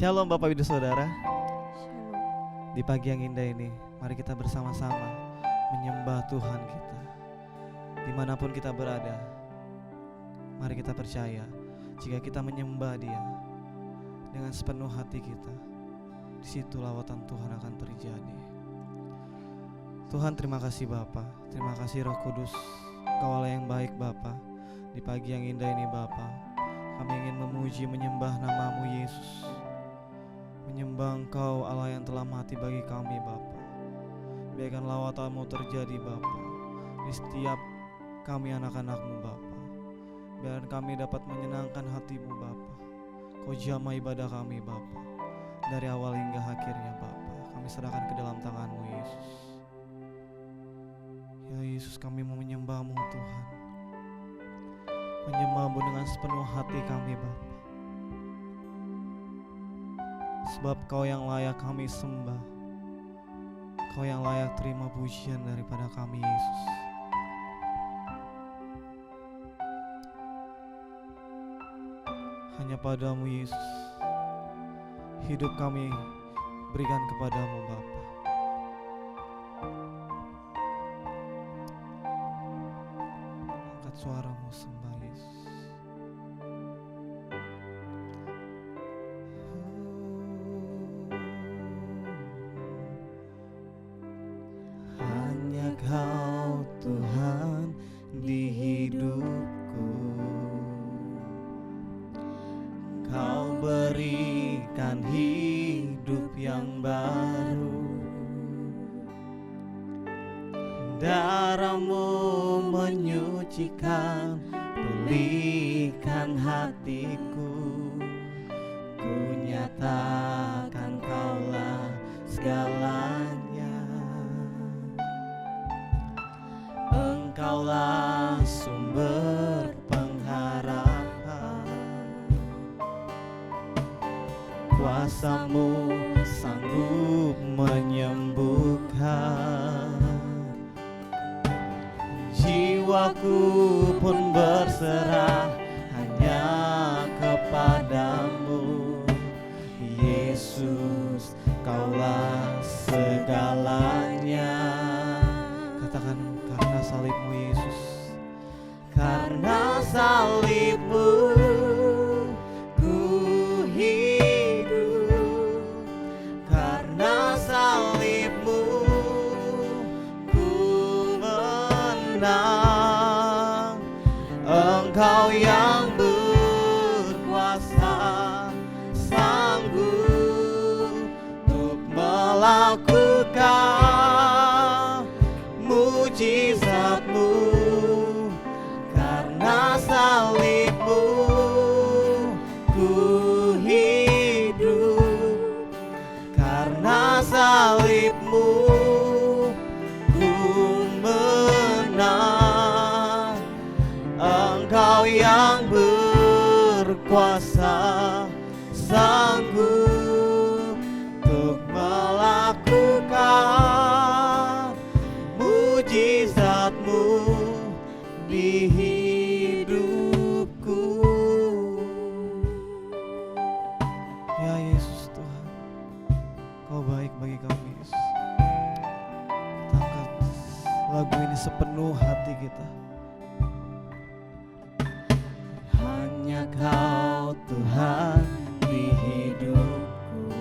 Shalom Bapak Ibu Saudara. Shalom. Di pagi yang indah ini, mari kita bersama-sama menyembah Tuhan kita. Dimanapun kita berada, mari kita percaya jika kita menyembah Dia dengan sepenuh hati kita, di situ lawatan Tuhan akan terjadi. Tuhan, terima kasih Bapa, terima kasih Roh Kudus, Engkau Allah yang baik Bapa. Di pagi yang indah ini Bapa, kami ingin memuji menyembah nama-Mu Yesus, menyembah Engkau Allah yang telah mati bagi kami Bapa. Biarkan lawatan-Mu terjadi Bapa di setiap kami anak-anak-Mu Bapa. Biarkan kami dapat menyenangkan hati-Mu Bapa. Kau jamah ibadah kami Bapa, dari awal hingga akhirnya Bapa. Kami serahkan ke dalam tangan-Mu Yesus. Ya Yesus, kami mau menyembah-Mu Tuhan, menyembah-Mu dengan sepenuh hati kami Bapa. Sebab Kau yang layak kami sembah, Kau yang layak terima pujian daripada kami Yesus. Hanya padamu Yesus, hidup kami berikan kepadamu Bapa. Angkat suaramu sembah Yesus. Hanya Kau Tuhan di hidupku, Kau berikan hidup yang baru. Darah-Mu menyucikan, pulihkan hatiku. Ku nyatakan Kaulah segalanya. Engkaulah sumber pengharapan, kuasa-Mu sanggup menyembuhkan. Jiwaku pun berserah hanya kepadamu. Yesus, Kaulah segalanya. Katakan, karena salib-Mu Yesus, karena salib-Mu ku hidup, karena salib-Mu ku menang. Engkau yang berkuasa, sanggup untuk melakukan mujizat-Mu. Karena salib-Mu ku hidup, karena salib-Mu ku menang. Engkau yang berkuasa, sanggup untuk melakukan mujizat-Mu di hidupku. Ya Yesus Tuhan, Kau baik bagi kami Yesus. Kita angkat lagu ini sepenuh hati kita. Hanya Kau Tuhan di hidupku,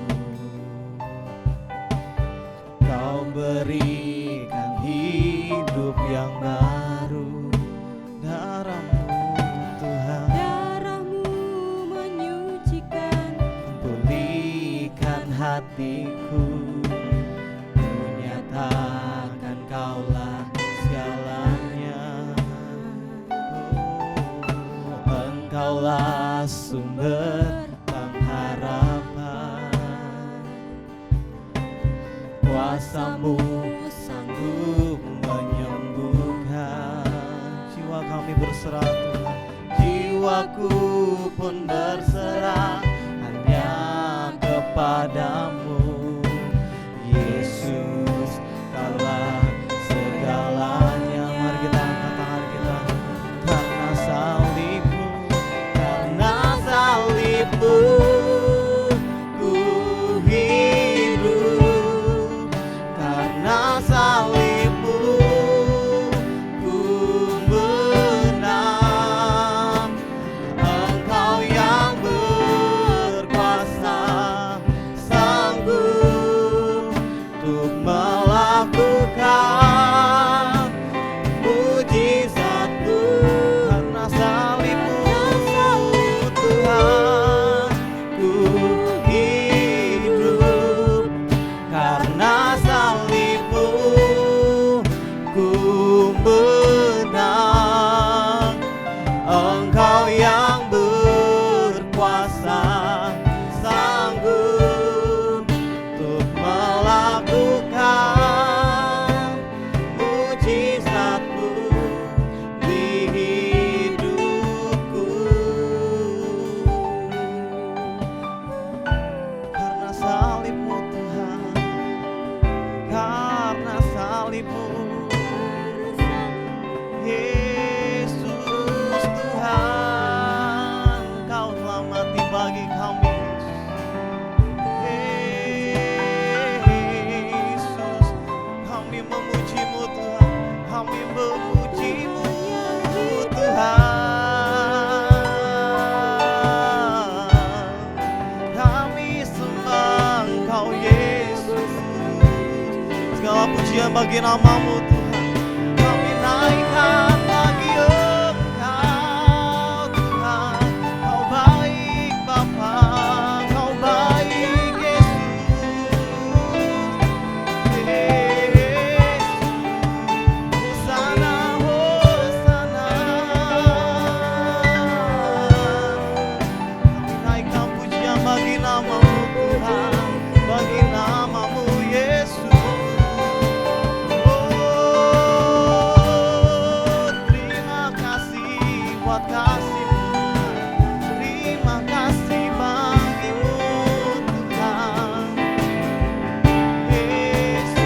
Kau berikan hidup yang baru. Darah-Mu Tuhan, Darah-Mu menyucikan, pulihkan hatiku. Ku nyatakan Kaulah segalanya. Engkaulah sumber pengharapan, kuasa-Mu sanggup menyembuhkan. Jiwa kami berserah Tuhan, jiwaku pun berserah hanya kepadamu. Yesus, Kaulah segalanya. Mari kita angkat tangan kita. Karena salib-Mu, karena salib-Mu ku salibmu. Yesus Tuhan, Kau telah mati bagi kami. Yesus, kami memuji-Mu Tuhan, kami memuji-Mu Tuhan, kami sembah Engkau Yesus. Segala pujian bagi nama-Mu Tuhan, kami naikkan bagi Engkau Tuhan. Kau baik Bapa, Kau baik Yesus. Hosana, Hosana. Kami naikkan pujian bagi nama-Mu Tuhan, bagi nama-Mu Yesus. Terima kasih buat kasih-Mu, terima kasih bagimu Tuhan. Yesus,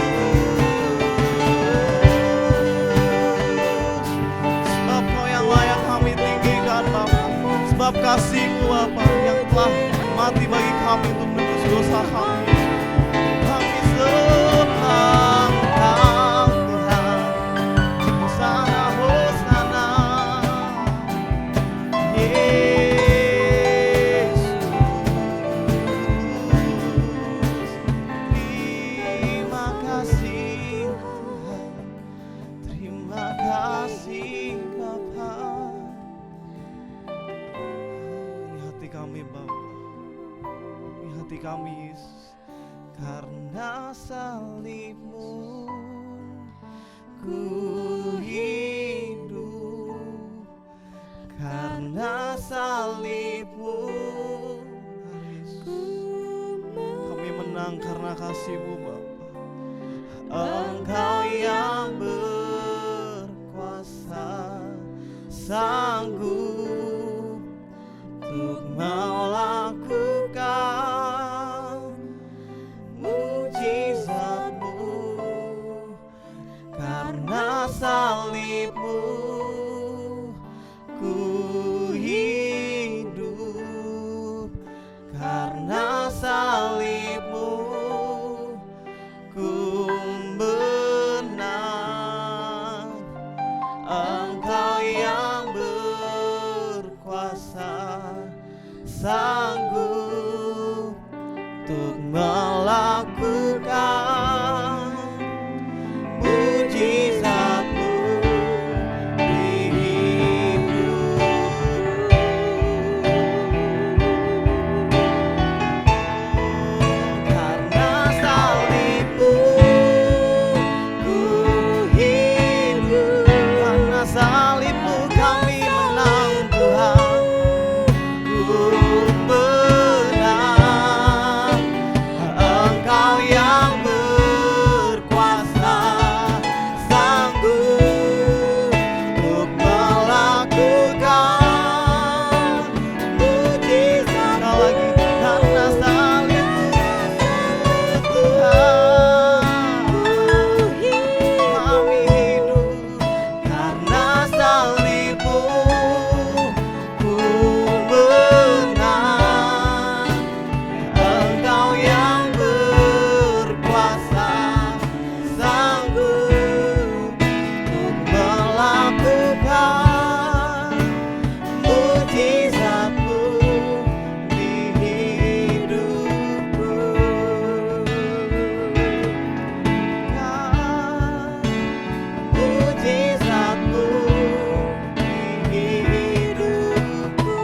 sebab Kau yang layak kami tinggikan Bapa, sebab kasih-Mu Bapa yang telah mati bagi kami untuk menebus dosa kami. Kami sembah Engkau Tuhan. Hosana, Hosana. Yesus, terima kasih Tuhan, terima kasih Bapa. Ini hati kami Bapa, ini hati kami Yesus. Karena salib-Mu ku hidup, karena salib-Mu Yesus, kami menang karena kasih-Mu Bapa. Engkau yang berkuasa, sanggup untuk melakukan mujizat-Mu. Karena salib-Mu ku hidup, karena salib-Mu ku menang. Engkau yang berkuasa, sanggup untuk melakukan mujizat-Mu di hidupku. Karena salib-Mu ku hidup, karena salib-Mu kami menang Tuhan. Ku menang. Engkau yang berkuasa, sanggup untuk melakukan mujizat. Sekali lagi, karena salib-Mu Tuhan, kami hidup. Karena salib-Mu ku menang. Engkau yang berkuasa, sanggup untuk melakukan mujizat-Mu di hidupku. Mujizat-Mu di hidupku.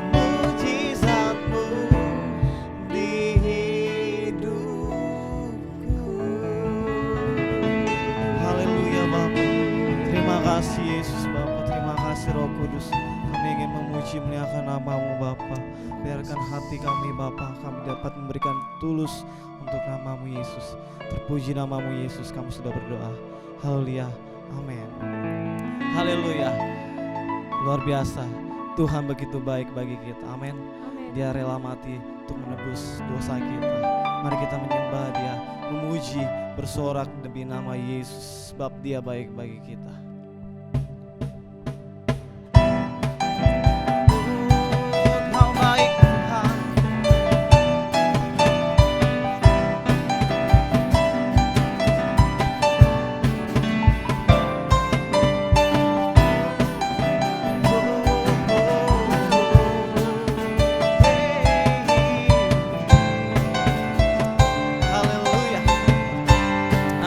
Mujizat-Mu di hidupku. Haleluya Bapa. Terima kasih Yesus Bapa, terima kasih Roh Kudus. Kami ingin memuji memuliakan nama-Mu Bapa. Biarkan hati kami Bapa, kami dapat memberikan tulus untuk nama-Mu Yesus. Terpuji nama-Mu Yesus, kami sudah berdoa. Haleluya, amin. Haleluya. Luar biasa, Tuhan begitu baik bagi kita, amin. Amin. Dia rela mati untuk menebus dosa kita. Mari kita menyembah Dia, memuji, bersorak demi nama Yesus, sebab Dia baik bagi kita. Kau baik Tuhan. Haleluya.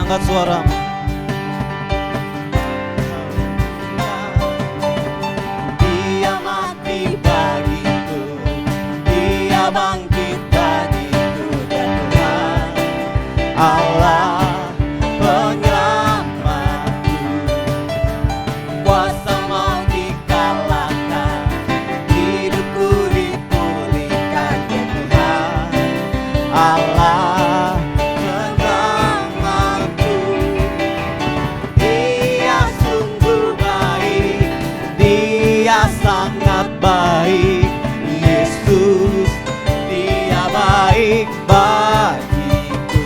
Angkat suaramu. Dia mati bagiku, Dia bangkit bagiku, dan Tuhan Allah penyelamatku. Kuasa maut dikalahkan, hidupku dipulihkan, dan Tuhan Allah penyelamatku. Dia sungguh baik, Dia sangat baik, Yesus, Dia baik bagiku.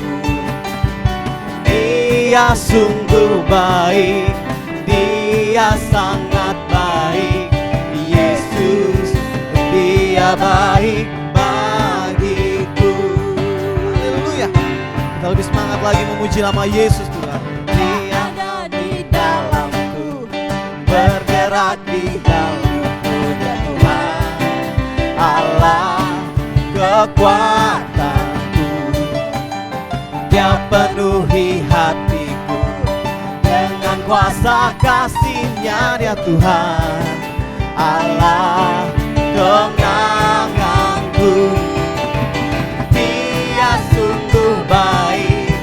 Dia sungguh baik, Dia sangat baik, Yesus, Dia baik bagiku. Haleluya. Kita lebih semangat lagi memuji nama Yesus Tuhan. Dia ada di dalamku, bergerak di dalamku, dan Tuhan Allah kekuatanku. Dia penuhi hatiku dengan kuasa kasih-Nya, Dia Tuhan Allah kemenanganku. Dia sungguh baik,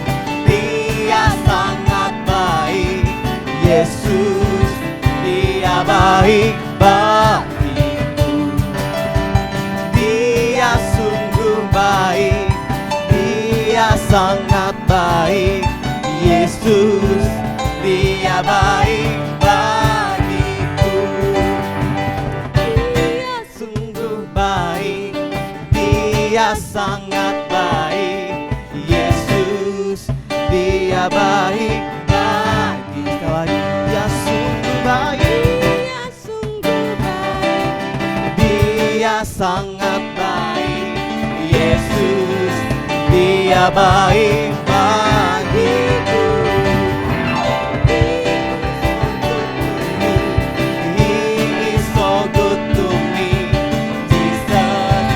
Dia sangat baik, Yesus, Dia baik bagiku. Dia sungguh baik, Dia sangat baik, Yesus, Dia baik bagiku. Dia sungguh baik, Dia sangat baik, Yesus, Dia baik bagi. Sekali lagi, Dia sungguh baik, Dia sungguh baik, Dia sangat baik, Yesus, Dia baik bagiku. He is so good to me, Jesus.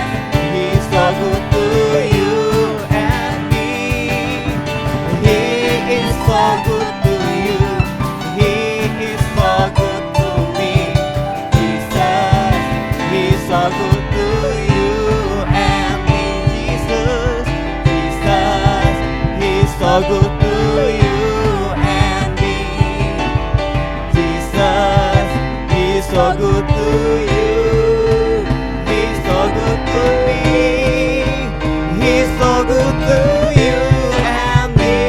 He is so good to you and me. He is so good to you. He is so good to me, Jesus. He is so good to you and me, Jesus. Jesus, He is so good to you and me. Jesus, He is so good to you. He is so good to me. He is so good to you and me.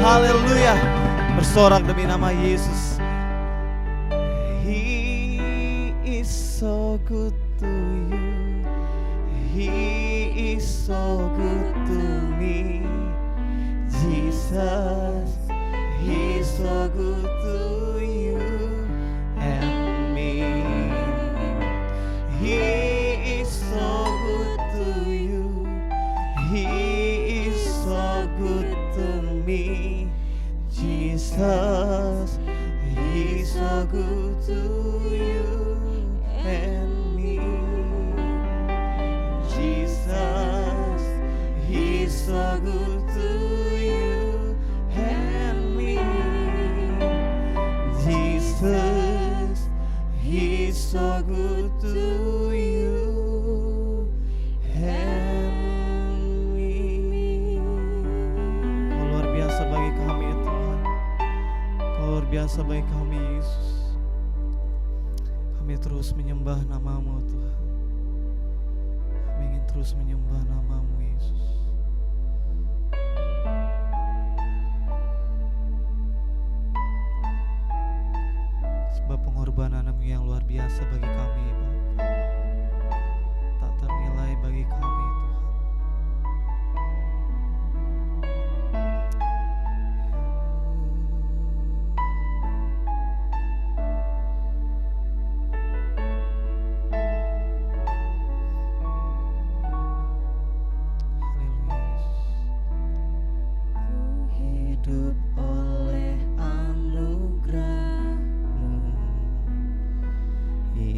Haleluya. Bersorak demi nama Yesus. He is so good to you. He is so good to me, Jesus. He is so good to you and me. He is so good to you. He is so good to me, Jesus. He is so good to you and me. Jesus, He is so good to you and me. Jesus, He is so good to you and me. Kau luar biasa bagi kami ya Tuhan. Kau luar biasa bagi kami Yesus. Kami terus menyembah nama-Mu Tuhan. Kami ingin terus menyembah nama-Mu Yesus. Sebab pengorbanan-Mu yang luar biasa bagi kami Bapa, tak ternilai bagi kami Tuhan. Haleluya Yesus. Hidup oleh anugerah-Mu,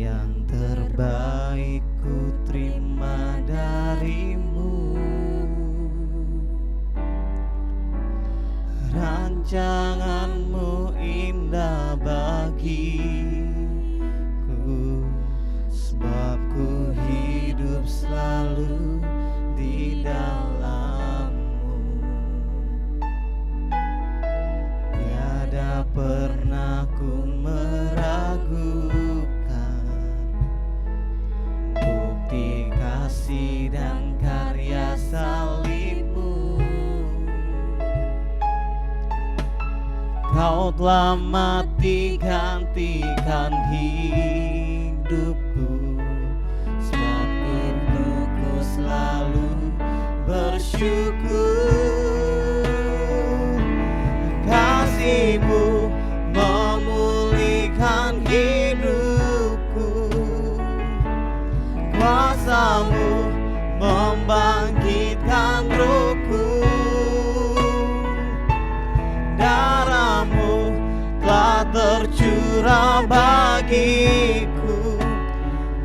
Yang terbaik ku terima darimu. Rancanganmu indah bagiku, sebab ku hidup selalu di dalammu. Tiada pernah ku meragukan bukti kasih dan karya salibmu. Kau telah mati gantikan hidupku, sebab itu ku selalu bersyukur. Kasih-Mu memulihkan hidupku, kuasa-Mu membangkitkan rohku. Darah-Mu telah tercurah bagiku,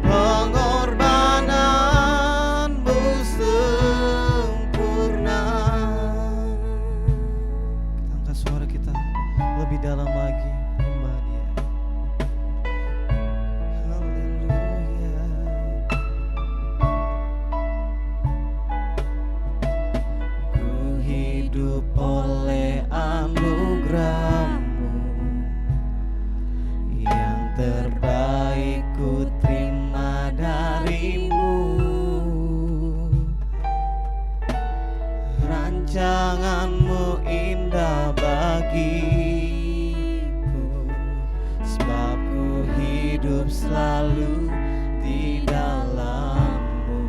pengorbanan-Mu sempurna. Kita angkat suara kita lebih dalam lagi, menyembah Dia. Haleluya. Ku hidup oleh anugerah-Mu, yang terbaik ku terima darimu. Rancangan-Mu indah bagiku, sebab ku hidup selalu di dalam-Mu.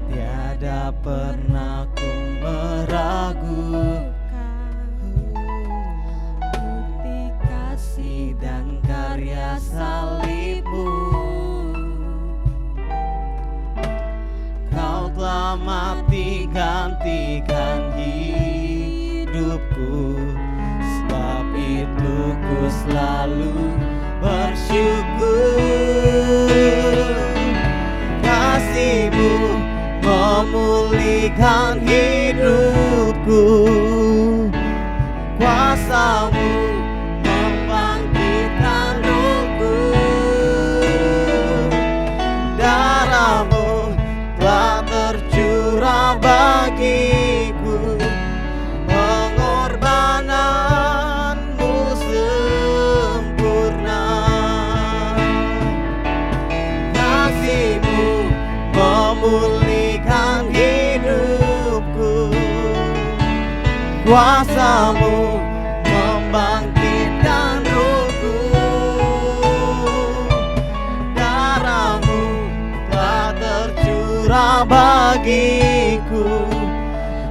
Tiada pernah ku meragukan bukti kasih dan karya salibmu. Kau telah mati gantikan hidupku, sebab itu ku selalu bersyukur. Kasih-Mu memulihkan hidupku, kuasa-Mu membangkitkan rohku. Darah-Mu telah tercurah bagiku, pengorbanan-Mu sempurna. Kasih-Mu memulihkan hidupku, kuasa-Mu membangkitkan rohku. Darah-Mu telah tercurah bagiku,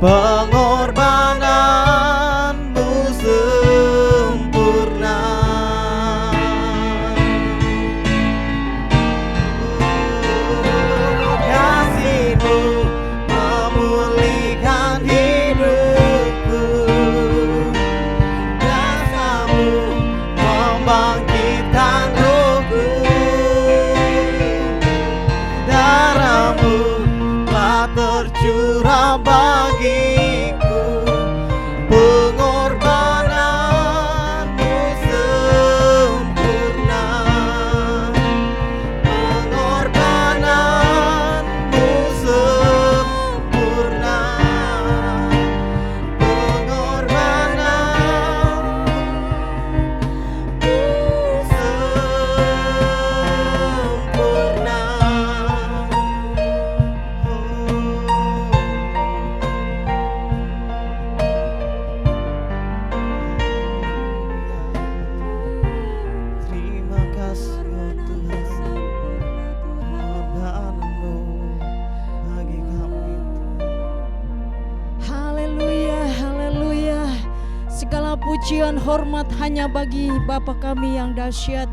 pengorbanan-Mu sempurna. Kasih-Mu memulihkan hidupku, kuasa-Mu membangkitkan rohku. Darah-Mu telah tercurah bagiku, pengorbanan-Mu sempurna. Pengorbanan-Mu sempurna. Pengorbanan-Mu sempurna. pujian hormat hanya bagi Bapa kami yang dahsyat.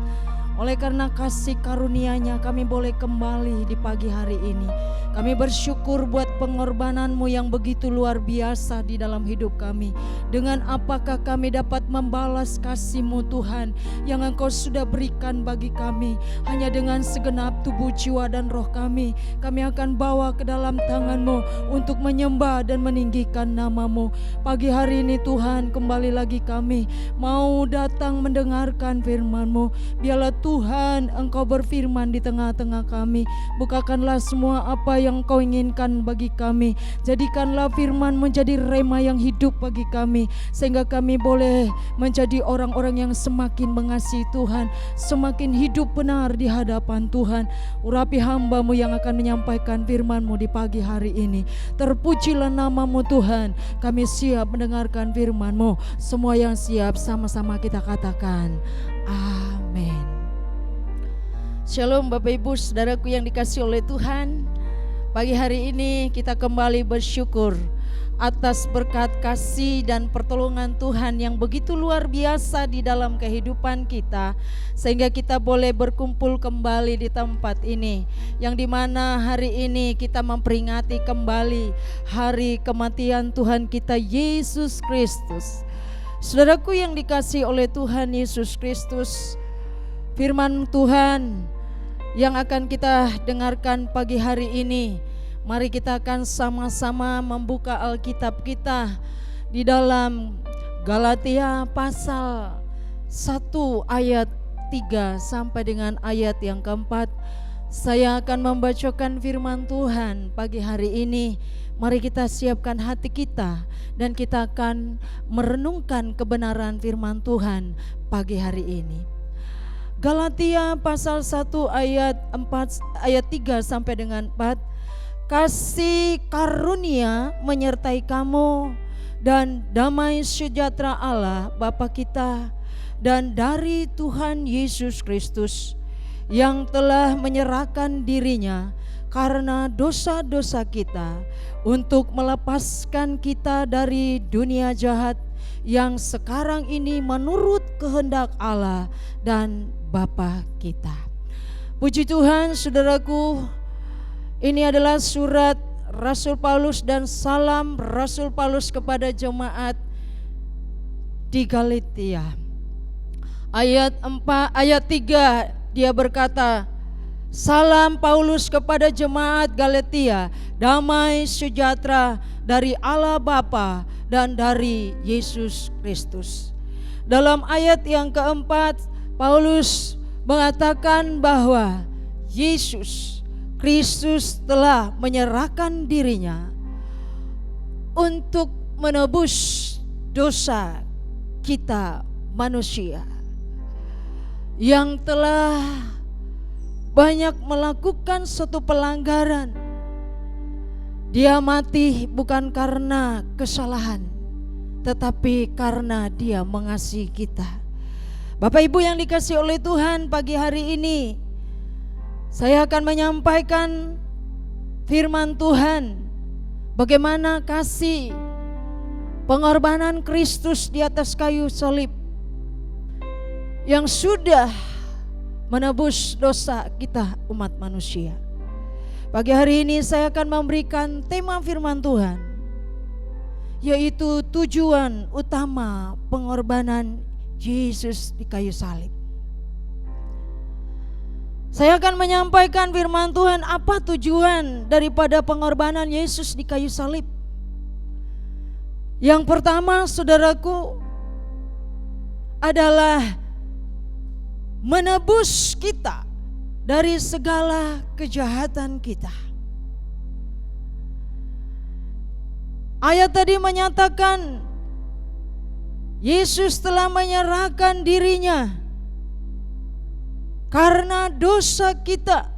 Oleh karena kasih karunia-Nya kami boleh kembali di pagi hari ini. Kami bersyukur buat pengorbanan-Mu yang begitu luar biasa di dalam hidup kami. Dengan apakah kami dapat membalas kasih-Mu Tuhan yang Engkau sudah berikan bagi kami. Hanya dengan segenap tubuh, jiwa dan roh kami akan bawa ke dalam tangan-Mu untuk menyembah dan meninggikan nama-Mu. Pagi hari ini Tuhan, kembali lagi kami mau datang mendengarkan firman-Mu. Biarlah Tuhan Engkau berfirman di tengah-tengah kami. Bukakanlah semua apa yang Engkau inginkan bagi kami. Jadikanlah firman menjadi rema yang hidup bagi kami, sehingga kami boleh menjadi orang-orang yang semakin mengasihi Tuhan, semakin hidup benar di hadapan Tuhan. Urapi hamba-Mu yang akan menyampaikan firman-Mu di pagi hari ini. Terpujilah nama-Mu Tuhan. Kami siap mendengarkan firman-Mu. Semua yang siap sama-sama kita katakan amin. Shalom Bapak Ibu Saudaraku yang dikasihi oleh Tuhan. Pagi hari ini kita kembali bersyukur atas berkat kasih dan pertolongan Tuhan yang begitu luar biasa di dalam kehidupan kita, sehingga kita boleh berkumpul kembali di tempat ini, yang dimana hari ini kita memperingati kembali hari kematian Tuhan kita Yesus Kristus. Saudaraku yang dikasihi oleh Tuhan Yesus Kristus, firman Tuhan yang akan kita dengarkan pagi hari ini, mari kita akan sama-sama membuka Alkitab kita di dalam Galatia pasal 1 ayat 3 sampai dengan ayat yang keempat. Saya akan membacakan firman Tuhan pagi hari ini. Mari kita siapkan hati kita dan kita akan merenungkan kebenaran firman Tuhan pagi hari ini. Galatia pasal 1 ayat 3 sampai dengan 4. Kasih karunia menyertai kamu dan damai sejahtera Allah Bapa kita dan dari Tuhan Yesus Kristus yang telah menyerahkan dirinya karena dosa-dosa kita untuk melepaskan kita dari dunia jahat yang sekarang ini menurut kehendak Allah dan Bapa kita. Puji Tuhan, saudaraku, ini adalah surat Rasul Paulus dan salam Rasul Paulus kepada jemaat di Galatia. Ayat 3 dia berkata, salam Paulus kepada jemaat Galatia, damai sejahtera dari Allah Bapa dan dari Yesus Kristus. Dalam ayat yang keempat, Paulus mengatakan bahwa Yesus Kristus telah menyerahkan dirinya untuk menebus dosa kita manusia yang telah banyak melakukan suatu pelanggaran. Dia mati bukan karena kesalahan, tetapi karena Dia mengasihi kita. Bapak Ibu yang dikasihi oleh Tuhan, pagi hari ini saya akan menyampaikan firman Tuhan, bagaimana kasih pengorbanan Kristus di atas kayu salib yang sudah menebus dosa kita umat manusia. Pagi hari ini saya akan memberikan tema firman Tuhan, yaitu tujuan utama pengorbanan Yesus di kayu salib. Saya akan menyampaikan firman Tuhan, apa tujuan daripada pengorbanan Yesus di kayu salib. Yang pertama, saudaraku, adalah menebus kita dari segala kejahatan kita. Ayat tadi menyatakan Yesus telah menyerahkan dirinya karena dosa kita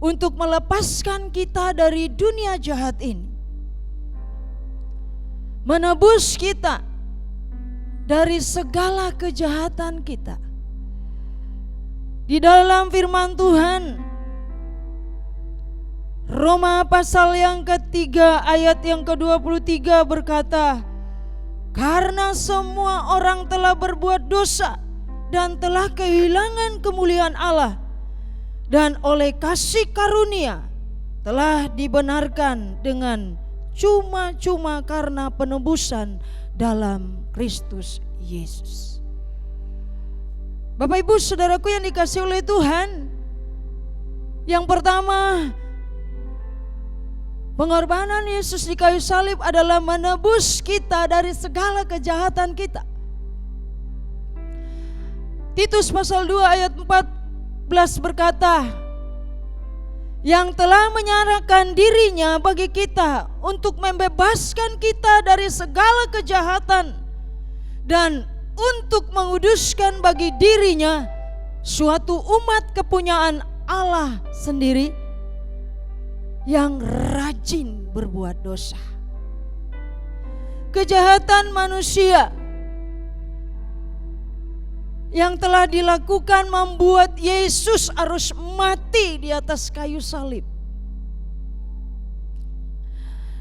untuk melepaskan kita dari dunia jahat ini, menebus kita dari segala kejahatan kita. Di dalam firman Tuhan Roma pasal yang ketiga ayat yang ke-23 berkata, Karena semua orang telah berbuat dosa dan telah kehilangan kemuliaan Allah, dan oleh kasih karunia telah dibenarkan dengan cuma-cuma karena penebusan dalam Kristus Yesus. Bapak Ibu Saudaraku yang dikasihi oleh Tuhan, yang pertama, pengorbanan Yesus di kayu salib adalah menebus kita dari segala kejahatan kita. Titus pasal 2 ayat 14 berkata, yang telah menyerahkan dirinya bagi kita untuk membebaskan kita dari segala kejahatan dan untuk menguduskan bagi dirinya suatu umat kepunyaan Allah sendiri yang rajin berbuat dosa. Kejahatan manusia yang telah dilakukan membuat Yesus harus mati di atas kayu salib.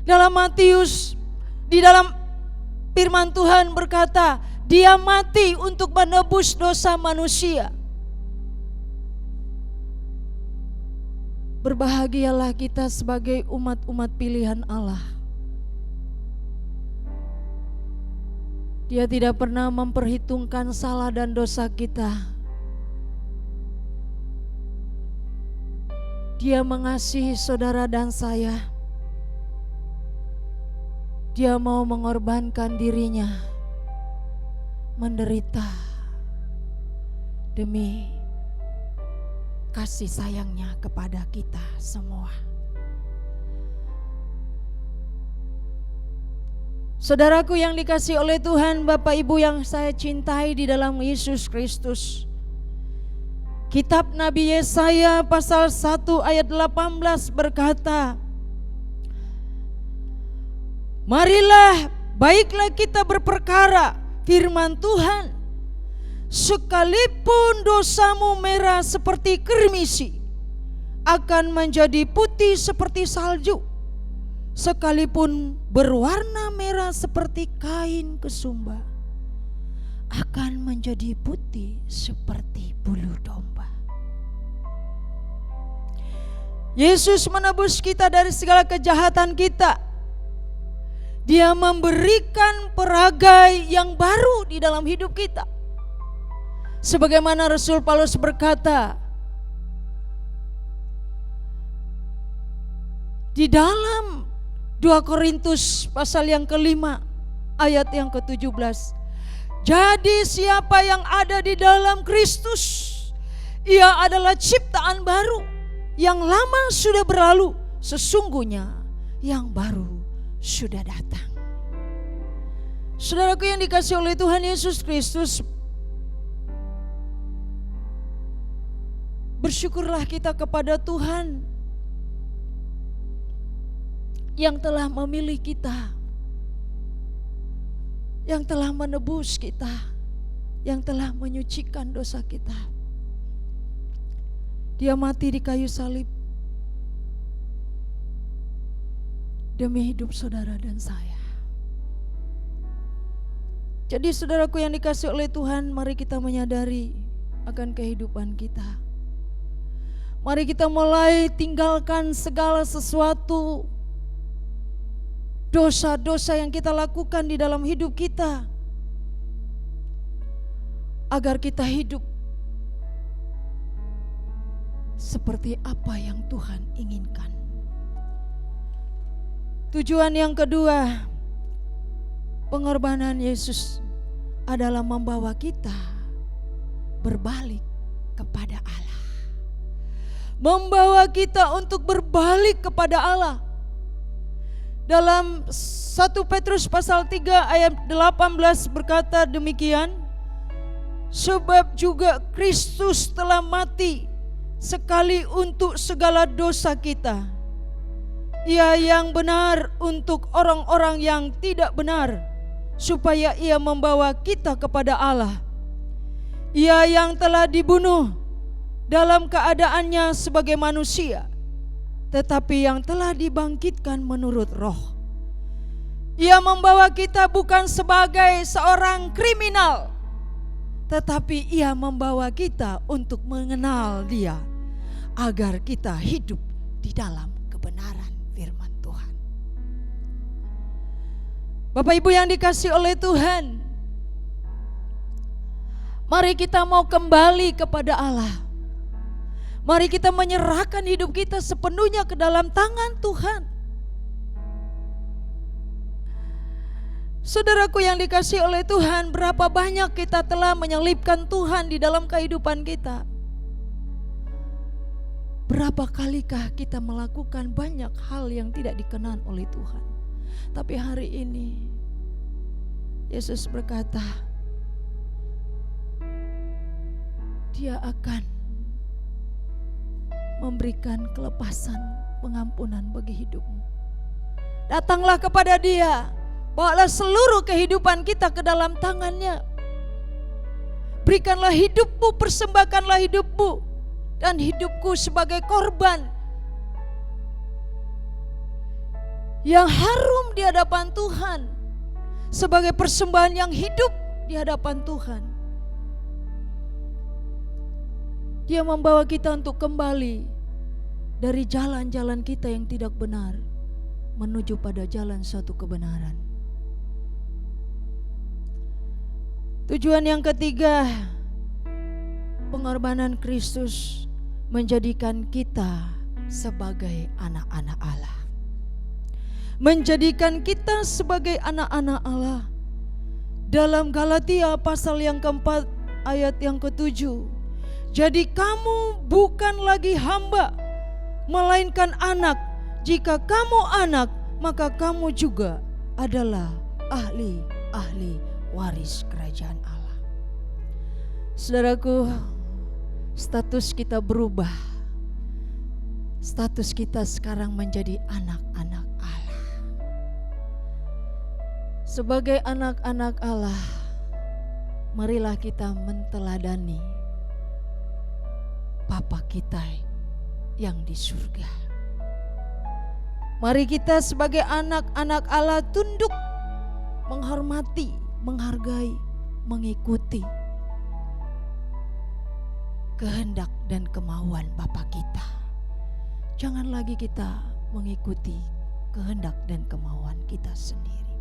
Dalam Matius, di dalam firman Tuhan berkata, Dia mati untuk menebus dosa manusia. Berbahagialah kita sebagai umat-umat pilihan Allah. Dia tidak pernah memperhitungkan salah dan dosa kita. Dia mengasihi saudara dan saya. Dia mau mengorbankan dirinya, menderita demi kasih sayangnya kepada kita semua. Saudaraku yang dikasihi oleh Tuhan, Bapak Ibu yang saya cintai di dalam Yesus Kristus, kitab Nabi Yesaya pasal 1 ayat 18 berkata, marilah baiklah kita berperkara firman Tuhan. Sekalipun dosamu merah seperti kermisi, akan menjadi putih seperti salju. Sekalipun berwarna merah seperti kain kesumba, akan menjadi putih seperti bulu domba. Yesus menebus kita dari segala kejahatan kita. Dia memberikan peragai yang baru di dalam hidup kita. Sebagaimana Rasul Paulus berkata di dalam 2 Korintus pasal yang ke-5 ayat yang ke-17. Jadi siapa yang ada di dalam Kristus, ia adalah ciptaan baru. Yang lama sudah berlalu, sesungguhnya yang baru sudah datang. Saudaraku yang dikasihi oleh Tuhan Yesus Kristus, bersyukurlah kita kepada Tuhan yang telah memilih kita, yang telah menebus kita, yang telah menyucikan dosa kita. Dia mati di kayu salib demi hidup saudara dan saya. Jadi saudaraku yang dikasihi oleh Tuhan, mari kita menyadari akan kehidupan kita. Mari kita mulai tinggalkan segala sesuatu dosa-dosa yang kita lakukan di dalam hidup kita, agar kita hidup seperti apa yang Tuhan inginkan. Tujuan yang kedua, pengorbanan Yesus adalah membawa kita berbalik kepada Allah. Membawa kita untuk berbalik kepada Allah. Dalam 1 Petrus pasal 3 ayat 18 berkata demikian, sebab juga Kristus telah mati sekali untuk segala dosa kita. Ia yang benar untuk orang-orang yang tidak benar, supaya ia membawa kita kepada Allah. Ia yang telah dibunuh dalam keadaannya sebagai manusia, tetapi yang telah dibangkitkan menurut roh. Ia membawa kita bukan sebagai seorang kriminal, tetapi Ia membawa kita untuk mengenal Dia, agar kita hidup di dalam kebenaran firman Tuhan. Bapak Ibu yang dikasihi oleh Tuhan, mari kita mau kembali kepada Allah. Mari kita menyerahkan hidup kita sepenuhnya ke dalam tangan Tuhan. Saudaraku yang dikasihi oleh Tuhan, berapa banyak kita telah menyelipkan Tuhan di dalam kehidupan kita. Berapa kalikah kita melakukan banyak hal yang tidak dikenan oleh Tuhan. Tapi hari ini Yesus berkata, Dia akan memberikan kelepasan, pengampunan bagi hidupmu. Datanglah kepada Dia. Bawalah seluruh kehidupan kita ke dalam tangan-Nya. Berikanlah hidupmu, persembahkanlah hidupmu dan hidupku sebagai korban yang harum di hadapan Tuhan, sebagai persembahan yang hidup di hadapan Tuhan. Dia membawa kita untuk kembali dari jalan-jalan kita yang tidak benar menuju pada jalan suatu kebenaran. Tujuan yang ketiga, pengorbanan Kristus menjadikan kita sebagai anak-anak Allah. Menjadikan kita sebagai anak-anak Allah. Dalam Galatia pasal yang keempat ayat yang ketujuh. Jadi kamu bukan lagi hamba, melainkan anak. Jika kamu anak, maka kamu juga adalah ahli waris kerajaan Allah. Saudaraku, status kita berubah. Status kita sekarang menjadi anak-anak Allah. Sebagai anak-anak Allah, marilah kita menteladani Bapa kita yang di surga. Mari kita sebagai anak-anak Allah tunduk, menghormati, menghargai, mengikuti kehendak dan kemauan Bapa kita. Jangan lagi kita mengikuti kehendak dan kemauan kita sendiri.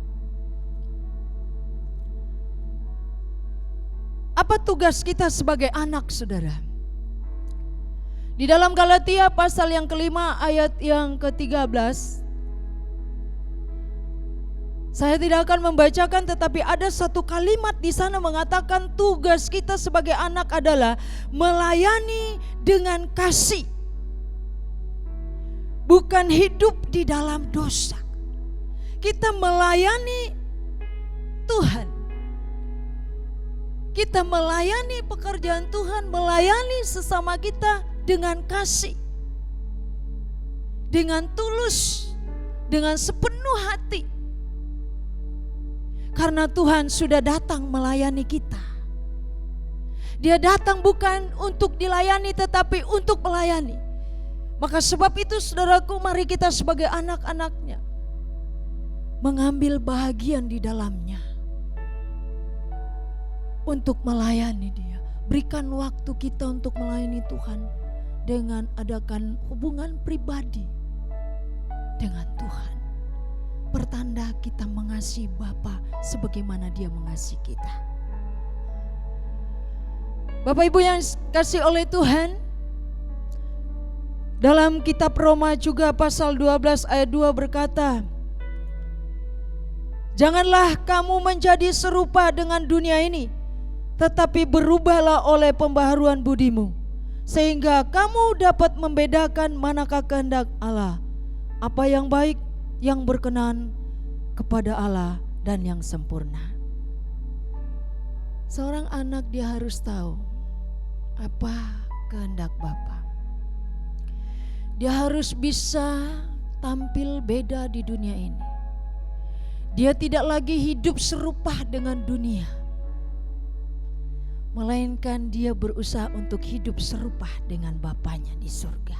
Apa tugas kita sebagai anak, saudara? Di dalam Galatia pasal yang kelima ayat yang ke-13, saya tidak akan membacakan, tetapi ada satu kalimat di sana mengatakan tugas kita sebagai anak adalah melayani dengan kasih. Bukan hidup di dalam dosa. Kita melayani Tuhan. Kita melayani pekerjaan Tuhan, melayani sesama kita dengan kasih, dengan tulus, dengan sepenuh hati. Karena Tuhan sudah datang melayani kita. Dia datang bukan untuk dilayani, tetapi untuk melayani. Maka sebab itu saudaraku, mari kita sebagai anak-anaknya mengambil bahagian di dalamnya untuk melayani Dia. Berikan waktu kita untuk melayani Tuhan dengan adakan hubungan pribadi dengan Tuhan. Pertanda kita mengasihi Bapa sebagaimana Dia mengasihi kita. Bapak Ibu yang kasih oleh Tuhan, dalam kitab Roma juga pasal 12 ayat 2 berkata, janganlah kamu menjadi serupa dengan dunia ini, tetapi berubahlah oleh pembaharuan budimu, sehingga kamu dapat membedakan manakah kehendak Allah, apa yang baik, yang berkenan kepada Allah, dan yang sempurna. Seorang anak dia harus tahu apa kehendak Bapa. Dia harus bisa tampil beda di dunia ini. Dia tidak lagi hidup serupa dengan dunia, melainkan dia berusaha untuk hidup serupa dengan Bapanya di surga.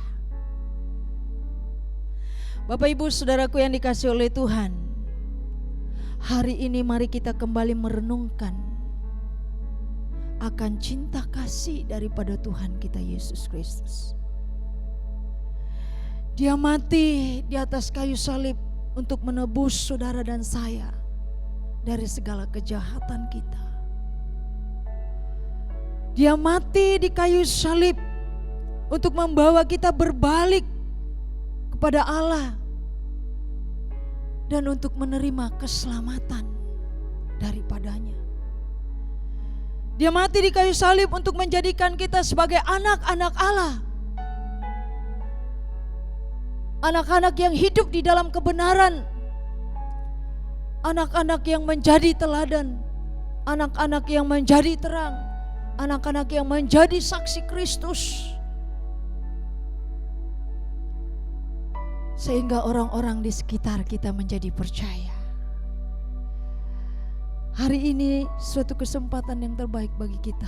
Bapak Ibu saudaraku yang dikasihi oleh Tuhan, Hari ini mari kita kembali merenungkan akan cinta kasih daripada Tuhan kita Yesus Kristus. Dia mati di atas kayu salib untuk menebus saudara dan saya dari segala kejahatan kita. Dia mati di kayu salib untuk membawa kita berbalik kepada Allah dan untuk menerima keselamatan daripadanya. Dia mati di kayu salib untuk menjadikan kita sebagai anak-anak Allah. Anak-anak yang hidup di dalam kebenaran. Anak-anak yang menjadi teladan. Anak-anak yang menjadi terang. Anak-anak yang menjadi saksi Kristus. Sehingga orang-orang di sekitar kita menjadi percaya. Hari ini suatu kesempatan yang terbaik bagi kita.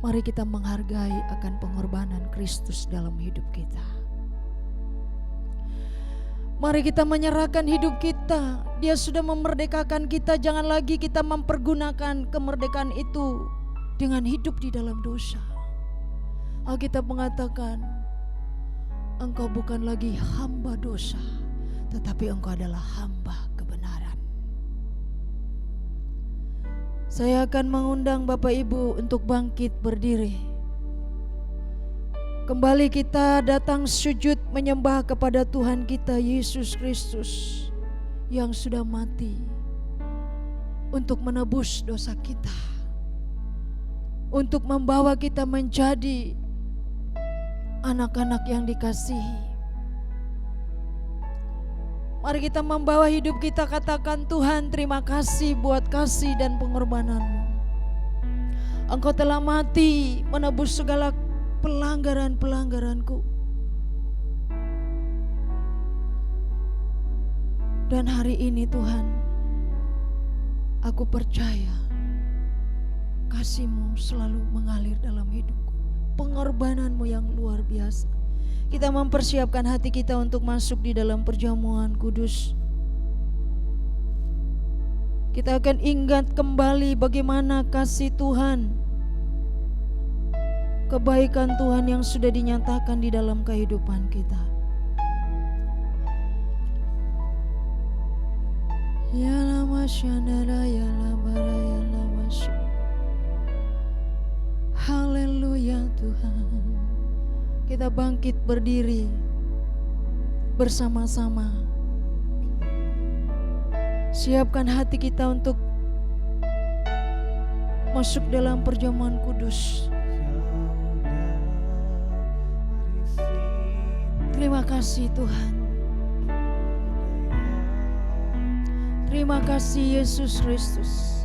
Mari kita menghargai akan pengorbanan Kristus dalam hidup kita. Mari kita menyerahkan hidup kita. Dia sudah memerdekakan kita. Jangan lagi kita mempergunakan kemerdekaan itu dengan hidup di dalam dosa. Alkitab mengatakan, engkau bukan lagi hamba dosa, tetapi engkau adalah hamba kebenaran. Saya akan mengundang Bapak Ibu untuk bangkit berdiri. Kembali kita datang sujud menyembah kepada Tuhan kita Yesus Kristus yang sudah mati untuk menebus dosa kita, untuk membawa kita menjadi anak-anak yang dikasihi. Mari kita membawa hidup kita, katakan, Tuhan terima kasih buat kasih dan pengorbanan-Mu. Engkau telah mati menebus segala pelanggaran-pelanggaranku. Dan hari ini Tuhan, aku percaya kasih-Mu selalu mengalir dalam hidupku. Pengorbanan-Mu yang luar biasa. Kita mempersiapkan hati kita untuk masuk di dalam perjamuan kudus. Kita akan ingat kembali bagaimana kasih Tuhan, kebaikan Tuhan yang sudah dinyatakan di dalam kehidupan kita. Ya lama syandara ya labara ya lama syandara. Haleluya Tuhan. Kita bangkit berdiri bersama-sama. Siapkan hati kita untuk masuk dalam perjamuan kudus. Terima kasih Tuhan. Terima kasih Yesus Kristus.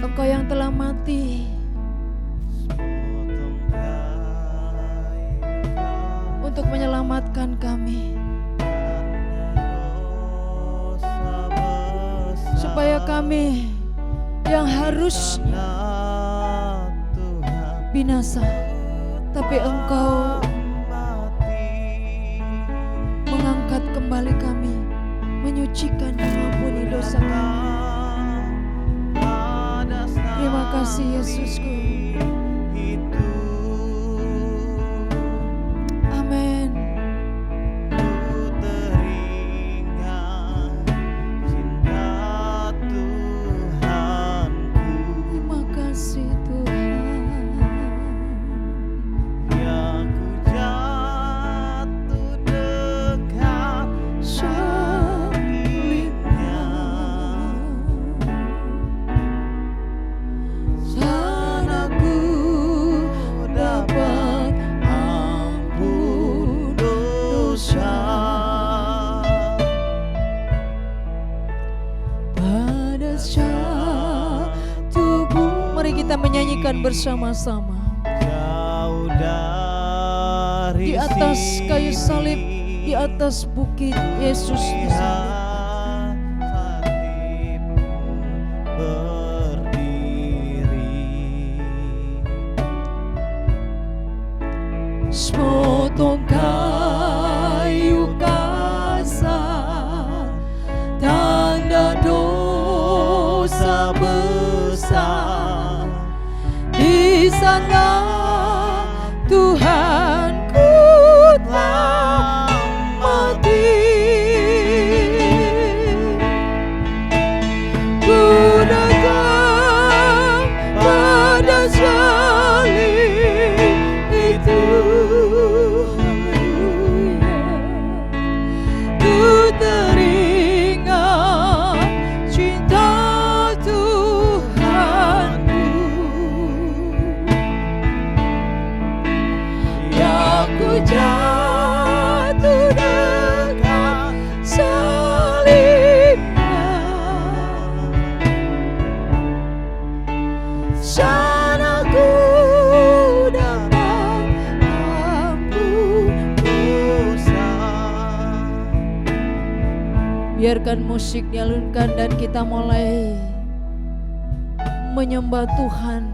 Engkau yang telah mati untuk menyelamatkan kami, supaya kami yang harusnya binasa, tapi Engkau mengangkat kembali kami, menyucikan, mengampuni dosa kami. Terima kasih Yesusku. Amin. Terima kasih Tuhan. Yang ku jatuh dekat salibnya. Sana ku dapat ampun dosa. Pada tubuh, mari kita menyanyikan bersama-sama. Jauh dari Di atas kayu salib, di atas bukit Yesus disalib. Sepotong kayu ku jatuh dekat salibnya, sana ku dapat ampun dosa. Biarkan musik dialunkan dan kita mulai menyembah Tuhan,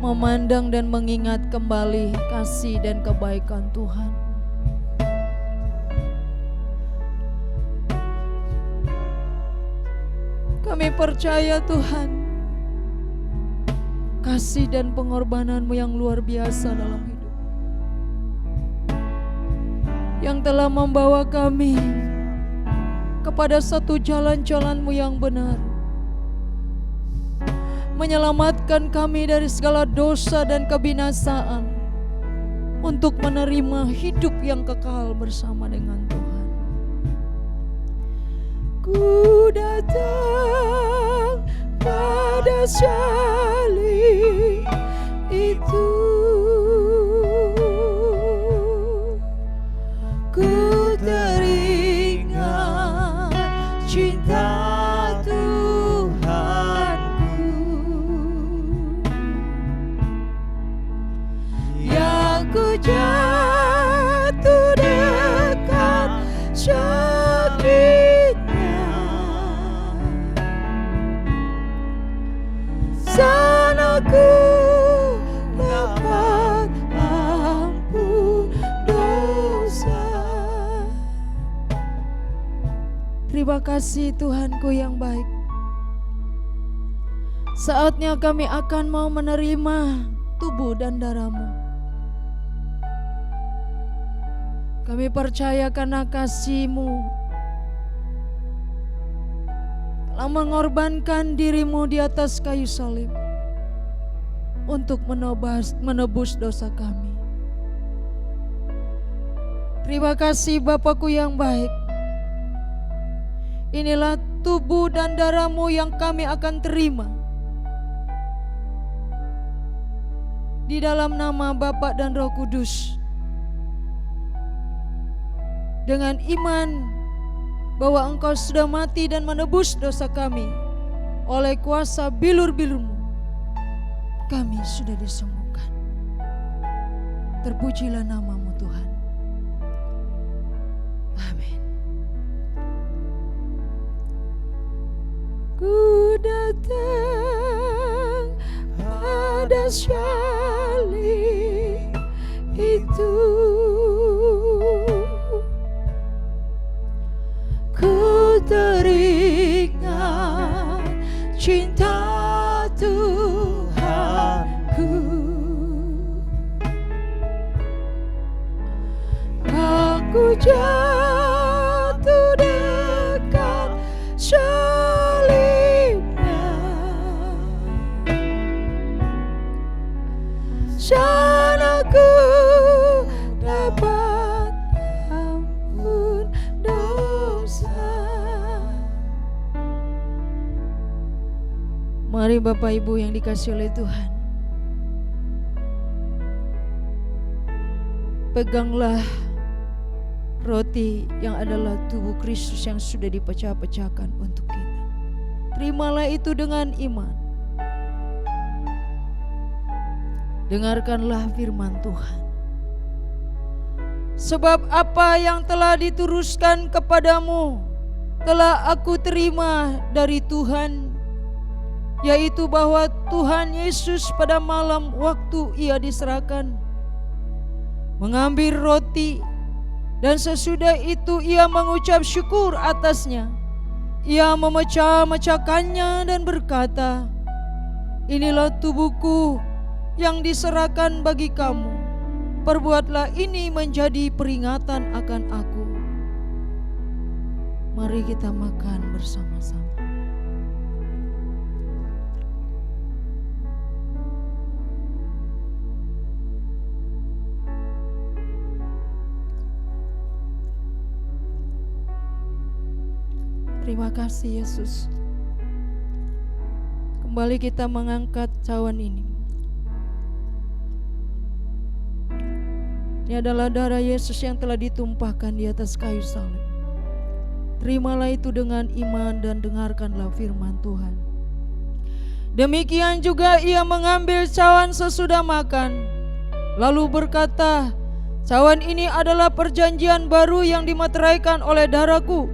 memandang dan mengingat kembali kasih dan kebaikan Tuhan. Kami percaya Tuhan, kasih dan pengorbanan-Mu yang luar biasa dalam hidup, yang telah membawa kami kepada satu jalan-jalan-Mu yang benar, menyelamatkan kami dari segala dosa dan kebinasaan, untuk menerima hidup yang kekal bersama dengan Tuhan. Ku datang pada salib itu, ku teringat cinta Tuhanku yang ku jatuh dekat sakitnya, sana ku dapat ampun dosa. Terima kasih Tuhanku yang baik. Saatnya kami akan mau menerima tubuh dan darah-Mu. Kami percaya karena kasih-Mu telah mengorbankan diri-Mu di atas kayu salib untuk menebus dosa kami. Terima kasih Bapakku yang baik. Inilah tubuh dan darah-Mu yang kami akan terima. Di dalam nama Bapa dan Roh Kudus, dengan iman bahwa Engkau sudah mati dan menebus dosa kami oleh kuasa bilur-bilur-Mu, kami sudah disembuhkan. Terpujilah nama-Mu Tuhan. Amin. Ku datang pada salib itu, ku teringat cinta Tuhanku. Aku jatuh dekat salibnya, sana ku dapat ampun dosa. Mari Bapak Ibu yang dikasihi oleh Tuhan, peganglah roti yang adalah tubuh Kristus yang sudah dipecah-pecahkan untuk kita. Terimalah itu dengan iman. Dengarkanlah firman Tuhan. Sebab apa yang telah dituruskan kepadamu telah aku terima dari Tuhan, yaitu bahwa Tuhan Yesus pada malam waktu Ia diserahkan mengambil roti, dan sesudah itu Ia mengucap syukur atasnya. Ia memecah-mecahkannya dan berkata, inilah tubuhku yang diserahkan bagi kamu. Perbuatlah ini menjadi peringatan akan aku. Mari kita makan bersama-sama. Terima kasih Yesus. Kembali kita mengangkat cawan ini. Ini adalah darah Yesus yang telah ditumpahkan di atas kayu salib. Terimalah itu dengan iman dan dengarkanlah firman Tuhan. Demikian juga ia mengambil cawan sesudah makan, lalu berkata, cawan ini adalah perjanjian baru yang dimeteraikan oleh darahku.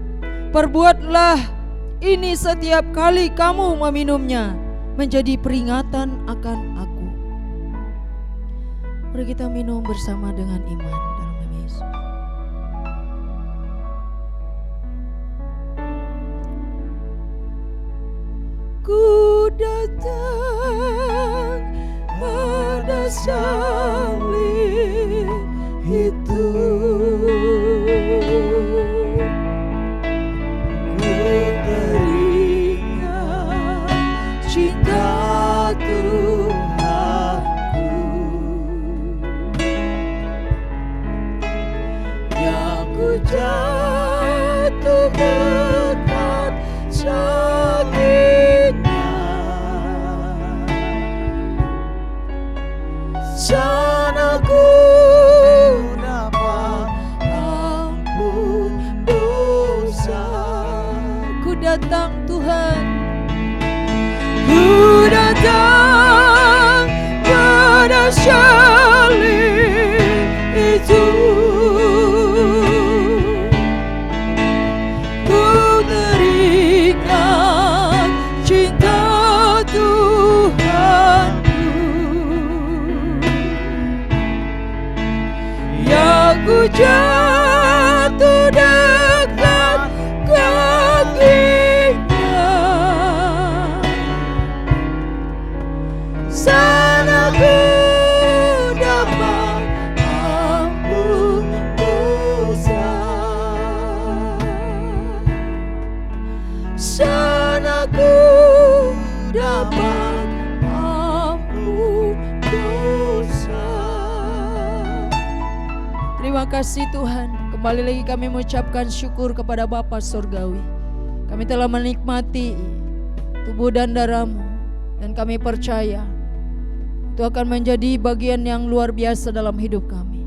Perbuatlah ini setiap kali kamu meminumnya, menjadi peringatan akan aku. Mari kita minum bersama dengan iman dalam nama Yesus. Ku datang pada salib itu, ku teringat cinta Tuhanku yang ku jatuh dekat sakitnya. Sana ku dapat ampun dosa. Ku datang Tuhan, ku datang pada salib itu, ku teringat cinta Tuhanku yang ku jatuh dekat kakinya. Sana ku dapat ampun dosa. Sana ku dapat ampun dosa. Terima kasih Tuhan. Kembali lagi kami mengucapkan syukur kepada Bapa Surgawi. Kami telah menikmati tubuh dan darah-Mu, dan kami percaya itu akan menjadi bagian yang luar biasa dalam hidup kami.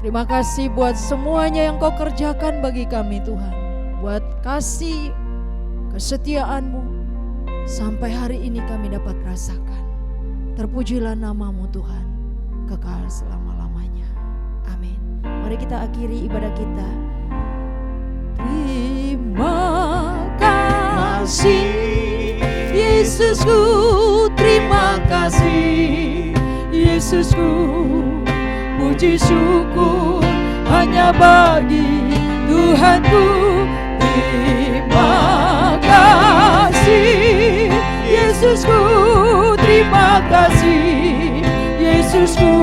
Terima kasih buat semuanya yang Kau kerjakan bagi kami Tuhan. Buat kasih kesetiaan-Mu sampai hari ini kami dapat rasakan. Terpujilah nama-Mu Tuhan, kekal selama-lamanya. Amin. Mari kita akhiri ibadah kita. Terima kasih Yesusku, terima kasih Yesusku. Puji syukur hanya bagi Tuhanku. Terima kasih Yesusku, terima kasih Yesusku.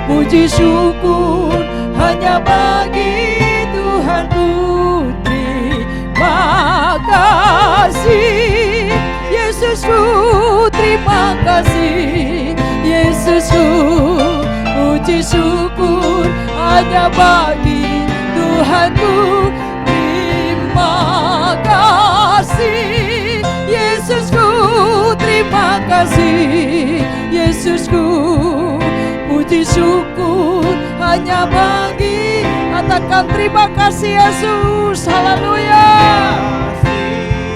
Puji syukur hanya bagi Tuhanku. Terima kasih Yesusku, terima kasih Yesusku. Puji syukur hanya bagi Tuhanku. Terima kasih Yesusku, terima kasih Yesusku. Puji syukur hanya bagi, katakan terima kasih Yesus. Haleluya,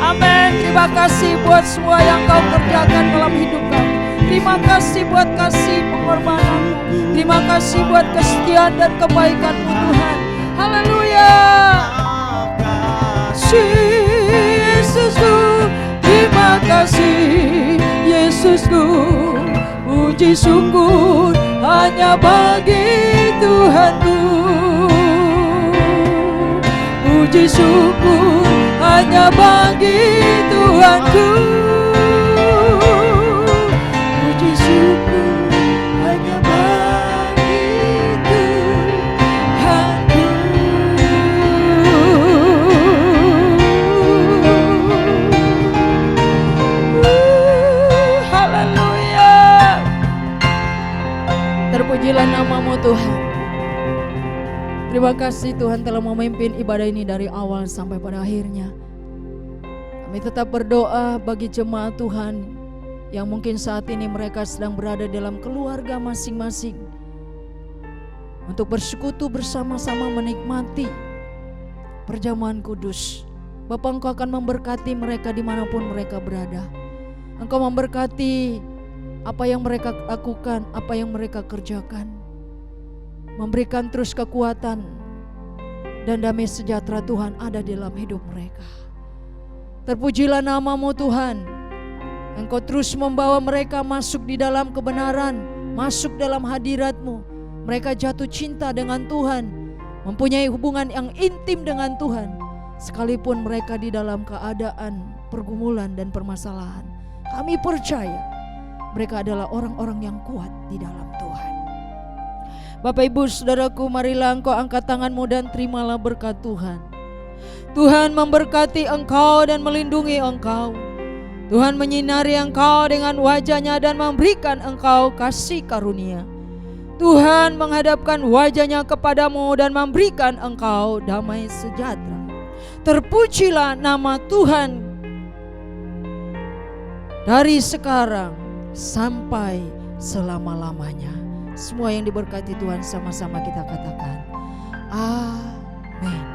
amin. Terima kasih buat semua yang Kau kerjakan dalam hidup kami. Terima kasih buat kasih pengorbanan-Mu. Terima kasih buat kesetiaan dan kebaikan-Mu Tuhan. Haleluya. Yesusku, terima kasih Yesusku. Puji syukur hanya bagi Tuhanku. Puji syukur hanya bagi Tuhanku. Puji syukur hanya bagi Tuhanku. Haleluya. Terpujilah nama-Mu Tuhan. Terima kasih Tuhan telah memimpin ibadah ini dari awal sampai pada akhirnya. Kami tetap berdoa bagi jemaat Tuhan yang mungkin saat ini mereka sedang berada dalam keluarga masing-masing, untuk bersekutu bersama-sama menikmati perjamuan kudus. Bapa, Engkau akan memberkati mereka dimanapun mereka berada. Engkau memberkati apa yang mereka lakukan, apa yang mereka kerjakan. Memberikan terus kekuatan dan damai sejahtera Tuhan ada dalam hidup mereka. Terpujilah nama-Mu Tuhan. Engkau terus membawa mereka masuk di dalam kebenaran, masuk dalam hadirat-Mu. Mereka jatuh cinta dengan Tuhan, mempunyai hubungan yang intim dengan Tuhan, sekalipun mereka di dalam keadaan pergumulan dan permasalahan. Kami percaya mereka adalah orang-orang yang kuat di dalam Tuhan. Bapak Ibu Saudaraku, marilah engkau angkat tanganmu dan terimalah berkat Tuhan. Tuhan memberkati engkau dan melindungi engkau. Tuhan menyinari engkau dengan wajah-Nya dan memberikan engkau kasih karunia. Tuhan menghadapkan wajah-Nya kepadamu dan memberikan engkau damai sejahtera. Terpujilah nama Tuhan dari sekarang sampai selama-lamanya. Semua yang diberkati Tuhan sama-sama kita katakan amin.